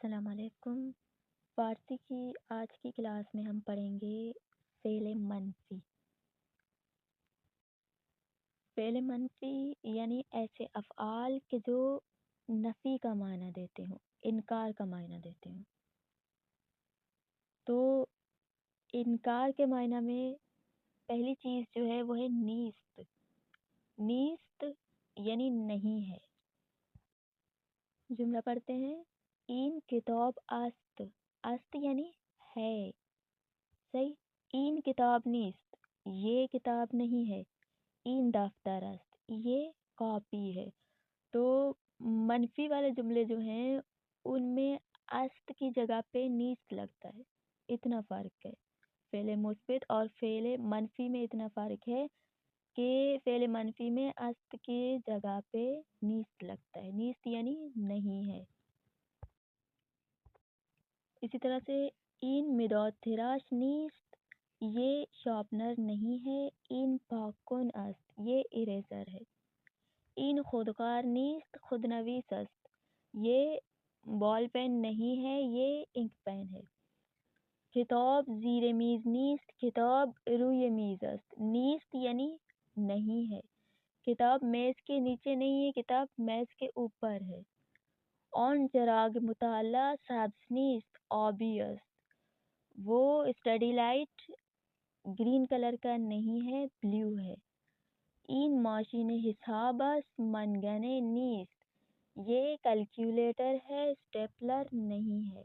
السلام علیکم۔ فارسی کی آج کی کلاس میں ہم پڑھیں گے فعل منفی۔ فعل منفی یعنی ایسے افعال کہ جو نفی کا معنی دیتے ہوں، انکار کا معنی دیتے ہوں۔ تو انکار کے معنی میں پہلی چیز جو ہے وہ ہے نیست۔ نیست یعنی نہیں ہے۔ جملہ پڑھتے ہیں، این کتاب است۔ است یعنی ہے، صحیح۔ این کتاب نیست، یہ کتاب نہیں ہے۔ این دفتر است، یہ کاپی ہے۔ تو منفی والے جملے جو ہیں ان میں است کی جگہ پہ نیست لگتا ہے، اتنا فرق ہے۔ فعل مثبت اور فعل منفی میں اتنا فرق ہے کہ فعل منفی میں است کی جگہ پہ نیست لگتا ہے۔ نیست یعنی نہیں ہے۔ اسی طرح سے این مداد تراش نیست، یہ شارپنر نہیں ہے۔ این پاکن است، یہ اریزر ہے۔ این خودکار نیست، خود نویس است، یہ بال پین نہیں ہے، یہ انک پین ہے۔ کتاب زیر میز نیست، کتاب روی میز است۔ نیست یعنی نہیں ہے۔ کتاب میز کے نیچے نہیں ہے، کتاب میز کے اوپر ہے۔ آن چراغ مطالعہ سبز نیست، آبی است، وہ اسٹڈی لائٹ گرین کلر کا نہیں ہے، بلیو ہے۔ این ماشین حساب است، منگنے نیست، یہ کیلکولیٹر ہے، اسٹیپلر نہیں ہے۔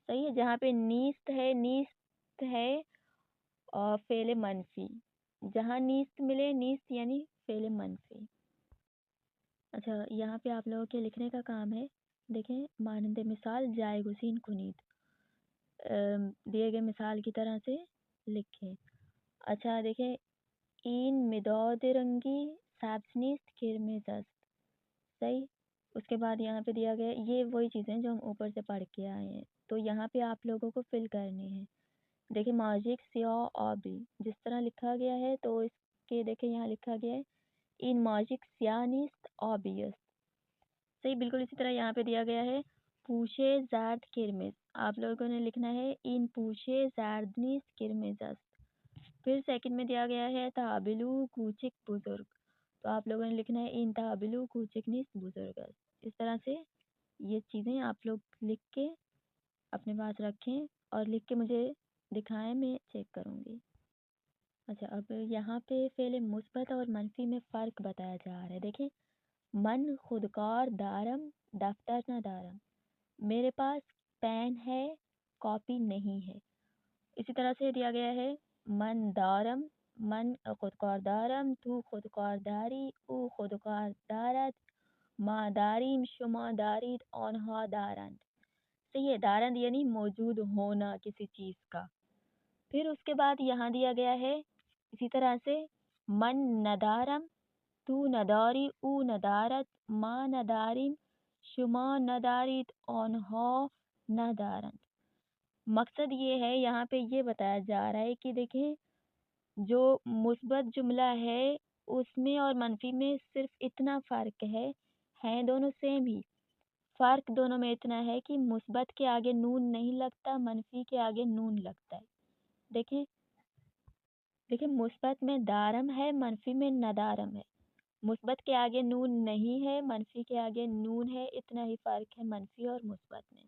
صحیح ہے، جہاں پہ نیست ہے اور فعل منفی، جہاں نیست ملے، نیست یعنی فعل منفی۔ اچھا، یہاں پہ آپ لوگوں کے لکھنے کا کام ہے۔ دیکھیں، مانند مثال جائے گزین کنید دیے گئے مثال کی طرح سے لکھیں۔ اچھا دیکھیں، این مداد رنگی سبز نیست، کرمز است۔ صحیح۔ اس کے بعد یہاں پہ دیا گیا، یہ وہی چیزیں جو ہم اوپر سے پڑھ کے آئے ہیں، تو یہاں پہ آپ لوگوں کو فل کرنی ہے۔ دیکھیں، ماجک سیاہ آبی جس طرح لکھا گیا ہے، تو اس کے دیکھیں یہاں لکھا گیا ہے این ماجک سیاہ نیست، آبی است۔ صحیح، بالکل اسی طرح یہاں پہ دیا گیا ہے پوشے زرد کرمز، آپ لوگوں نے لکھنا ہے این پوشے زرد نیست، کرمز است۔ پھر سیکنڈ میں دیا گیا ہے تابلو کوچک بزرگ، تو آپ لوگوں نے لکھنا ہے این تابلو کوچک نیست، بزرگ است۔ اس طرح سے یہ چیزیں آپ لوگ لکھ کے اپنے پاس رکھیں اور لکھ کے مجھے دکھائیں، میں چیک کروں گی۔ اچھا، اب یہاں پہ فعل مثبت اور منفی میں فرق بتایا جا رہا ہے۔ دیکھیں، من خودکار دارم، دفتر نہ دارم، میرے پاس پین ہے، کاپی نہیں ہے۔ اسی طرح سے دیا گیا ہے من دارم، من خودکار دارم، تو خودکار داری، او خودکار دارد، ما داریم، شما دارید، آنها دارند۔ صحیح ہے، دارند یعنی موجود ہونا کسی چیز کا۔ پھر اس کے بعد یہاں دیا گیا ہے اسی طرح سے من ندارم، تو نداری، او ندارد، ما نداریم، شما ندارید، آنها ندارند۔ مقصد یہ ہے، یہاں پہ یہ بتایا جا رہا ہے کہ دیکھیں، جو مثبت جملہ ہے اس میں اور منفی میں صرف اتنا فرق ہے، ہیں دونوں سیم ہی، فرق دونوں میں اتنا ہے کہ مثبت کے آگے نون نہیں لگتا، منفی کے آگے نون لگتا ہے۔ دیکھیں مثبت میں دارم ہے، منفی میں ندارم ہے۔ مثبت کے آگے نون نہیں ہے، منفی کے آگے نون ہے، اتنا ہی فرق ہے منفی اور مثبت میں۔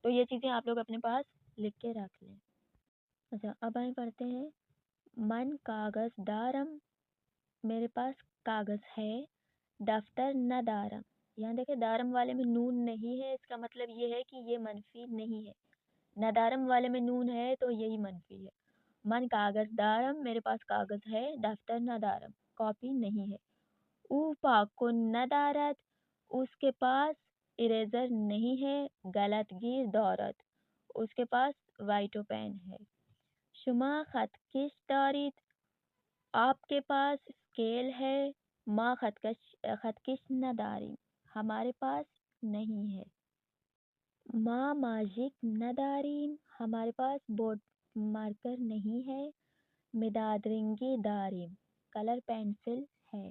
تو یہ چیزیں آپ لوگ اپنے پاس لکھ کے رکھ لیں۔ اچھا، اب آئیں پڑھتے ہیں، من کاغذ دارم، میرے پاس کاغذ ہے، دفتر نہ دارم۔ یہاں دیکھیں دارم والے میں نون نہیں ہے، اس کا مطلب یہ ہے کہ یہ منفی نہیں ہے۔ ندارم والے میں نون ہے تو یہی منفی ہے۔ من کاغذ دارم، میرے پاس کاغذ ہے، دفتر نہ دارم، کاپی نہیں ہے۔ او پاکن ندارد، اس کے پاس اریزر نہیں ہے، غلط گیر دارد، اس کے پاس وائٹو پین ہے۔ شما خط کش دارید، آپ کے پاس اسکیل ہے، ما خط کش نداریم، ہمارے پاس نہیں ہے۔ ما ماجک نداریم، ہمارے پاس بورڈ مارکر نہیں ہے۔ مداد رنگی داریم، کلر پینسل ہے۔